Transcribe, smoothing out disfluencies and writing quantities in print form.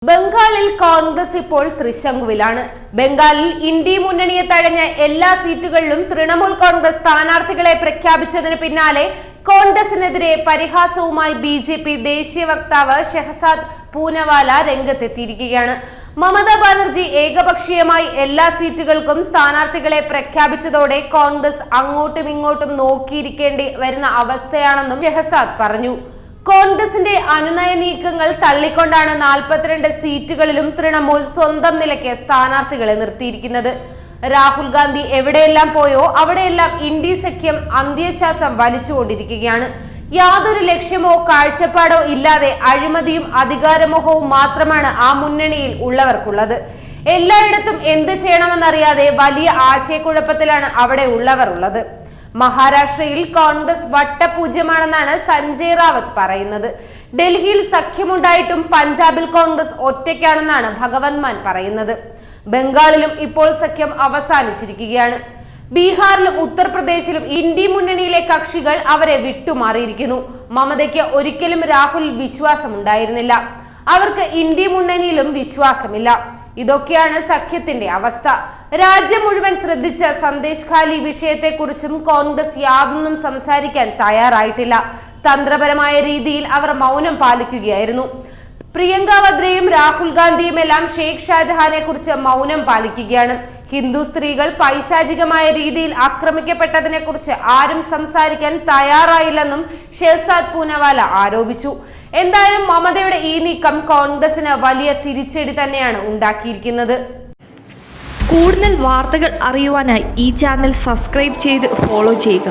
ബംഗാളിൽ കോൺഗ്രസ് ഇപ്പോൾ ത്രിശങ്കുവിലാണ്. ബംഗാളിൽ ഇന്ത്യ മുന്നണിയെ തഴഞ്ഞ എല്ലാ സീറ്റുകളിലും തൃണമൂൽ കോൺഗ്രസ് സ്ഥാനാർത്ഥികളെ പ്രഖ്യാപിച്ചതിന് പിന്നാലെ കോൺഗ്രസിനെതിരെ പരിഹാസവുമായി ബിജെപി ദേശീയ വക്താവ് ഷെഹസാദ് പൂനവാല രംഗത്തെത്തിയിരിക്കുകയാണ്. മമതാ ബാനർജി ഏകപക്ഷീയമായി എല്ലാ സീറ്റുകൾക്കും സ്ഥാനാർത്ഥികളെ പ്രഖ്യാപിച്ചതോടെ കോൺഗ്രസ് അങ്ങോട്ടും ഇങ്ങോട്ടും നോക്കിയിരിക്കേണ്ടി വരുന്ന അവസ്ഥയാണെന്നും ഷെഹസാദ് പറഞ്ഞു. കോൺഗ്രസിന്റെ അനുനയ നീക്കങ്ങൾ തള്ളിക്കൊണ്ടാണ് 42 സീറ്റുകളിലും തൃണമൂൽ സ്വന്തം നിലയ്ക്ക് സ്ഥാനാർത്ഥികളെ നിർത്തിയിരിക്കുന്നത്. രാഹുൽ ഗാന്ധി എവിടെയെല്ലാം പോയോ അവിടെയെല്ലാം ഇന്ത്യ സഖ്യം അന്ത്യശ്വാസം വലിച്ചുകൊണ്ടിരിക്കുകയാണ്. യാതൊരു ലക്ഷ്യമോ കാഴ്ചപ്പാടോ ഇല്ലാതെ അഴിമതിയും അധികാരമോഹവും മാത്രമാണ് ആ മുന്നണിയിൽ ഉള്ളവർക്കുള്ളത്. എല്ലായിടത്തും എന്ത് ചെയ്യണമെന്നറിയാതെ വലിയ ആശയക്കുഴപ്പത്തിലാണ് അവിടെ ഉള്ളവർ ഉള്ളത്. മഹാരാഷ്ട്രയിൽ കോൺഗ്രസ് വട്ടപൂജ്യമാണെന്നാണ് സഞ്ജയ് റാവത്ത് പറയുന്നത്. ഡൽഹിയിൽ സഖ്യമുണ്ടായിട്ടും പഞ്ചാബിൽ കോൺഗ്രസ് ഒറ്റയ്ക്കാണെന്നാണ് ഭഗവന്ത് മാൻ പറയുന്നത്. ബംഗാളിലും ഇപ്പോൾ സഖ്യം അവസാനിച്ചിരിക്കുകയാണ്. ബീഹാറിലും ഉത്തർപ്രദേശിലും ഇന്ത്യ മുന്നണിയിലെ കക്ഷികൾ അവരെ വിട്ടുമാറിയിരിക്കുന്നു. മമതയ്ക്ക് ഒരിക്കലും രാഹുൽ വിശ്വാസമുണ്ടായിരുന്നില്ല. അവർക്ക് ഇന്ത്യ മുന്നണിയിലും വിശ്വാസമില്ല. ഇതൊക്കെയാണ് സഖ്യത്തിന്റെ അവസ്ഥ. രാജ്യം മുഴുവൻ ശ്രദ്ധിച്ച സന്ദേശ് ഖാലി വിഷയത്തെക്കുറിച്ചും കോൺഗ്രസ് യാതൊന്നും സംസാരിക്കാൻ തയ്യാറായിട്ടില്ല. തന്ത്രപരമായ രീതിയിൽ അവർ മൗനം പാലിക്കുകയായിരുന്നു. പ്രിയങ്ക വദ്രയും രാഹുൽ ഗാന്ധിയും എല്ലാം ഷെയ്ഖ് ഷാജഹാനെ കുറിച്ച് മൗനം പാലിക്കുകയാണ്. ഹിന്ദു സ്ത്രീകൾ പൈശാചികമായ രീതിയിൽ ആക്രമിക്കപ്പെട്ടതിനെ കുറിച്ച് ആരും സംസാരിക്കാൻ തയ്യാറായില്ലെന്നും ഷെഹസാദ് പൂനവാല ആരോപിച്ചു. എന്തായാലും മമതയുടെ ഈ നീക്കം കോൺഗ്രസിന് വലിയ തിരിച്ചടി തന്നെയാണ് ഉണ്ടാക്കിയിരിക്കുന്നത്. കൂടുതൽ വാർത്തകൾ അറിയുവാനായി ഈ ചാനൽ സബ്സ്ക്രൈബ് ചെയ്ത് ഫോളോ ചെയ്യുക.